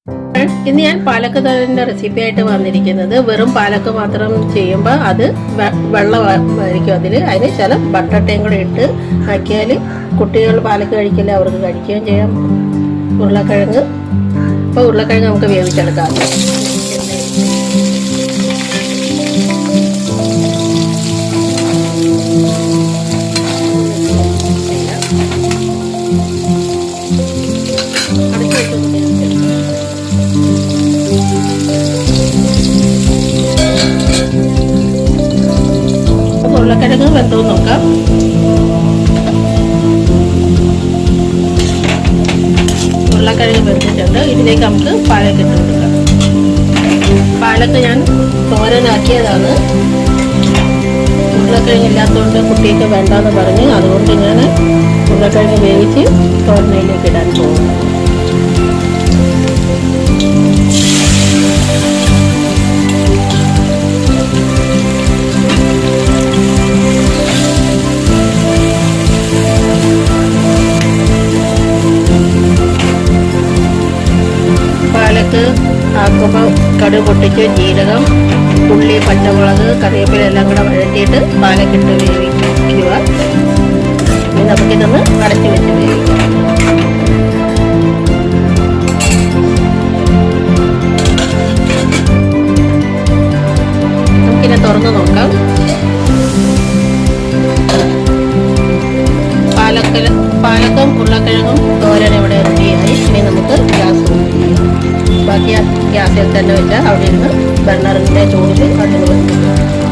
ഇന്ന് ഞാൻ പാലക്ക് തോരൻ്റെ റെസിപ്പി ആയിട്ട് വന്നിരിക്കുന്നത് വെറും പാലക്ക് മാത്രം ചെയ്യുമ്പോൾ അത് വെള്ളമായിരിക്കും അതിന് ചില ബട്ടട്ടയും കൂടെ ഇട്ട് ആക്കിയാൽ കുട്ടികൾ പാലക്ക് കഴിക്കില്ല, അവർക്ക് കഴിക്കുകയും ചെയ്യാം. ഉരുളക്കിഴങ്ങ് നമുക്ക് വേവിച്ചെടുക്കാം. ഉരുളക്കിഴങ്ങ് വെന്തോ നോക്കാം. ഉരുളക്കിഴങ്ങ് വെന്തിട്ടുണ്ട്. ഇതിലേക്ക് നമുക്ക് പാലക്ക് ഇട്ട് കൊടുക്കാം. പാലക്ക് ഞാൻ തോരനാക്കിയതാണ്. ഉരുളക്കിഴങ്ങ് ഇല്ലാത്തതുകൊണ്ട് കുട്ടിക്ക് വേണ്ടാന്ന് പറഞ്ഞ് അതുകൊണ്ട് ഞാൻ ഉരുളക്കിഴങ്ങ് വേവിച്ച് തോരനയിലേക്ക് ഇടാൻ പോകുന്നു. പാലക്ക് ആക്കുമ്പോൾ കടുക് പൊട്ടിച്ച് ജീരകം, ഉള്ളി, പച്ചമുളക്, കറിവേപ്പില എല്ലാം കൂടെ വഴറ്റിയിട്ട് പാലക്കിട്ട് വേവിക്കുക. ഇനി നമുക്കിതൊന്ന് അടച്ചു വെച്ച് വേവിക്കാം. നമുക്കിനെ തുറന്ന് നോക്കാം. പാലക്കും ഉരുളക്കിഴങ്ങും തോരൻ ഇവിടെ റെഡിയായി. ഇനി നമുക്ക് ഗ്യാസ് ബാക്കി ഗ്യാസിൽ തന്നെ വെച്ചാൽ അവിടെ ഇരുന്ന് ബർണറിൻ്റെ ചൂടിൽ അതിന് വെക്കും.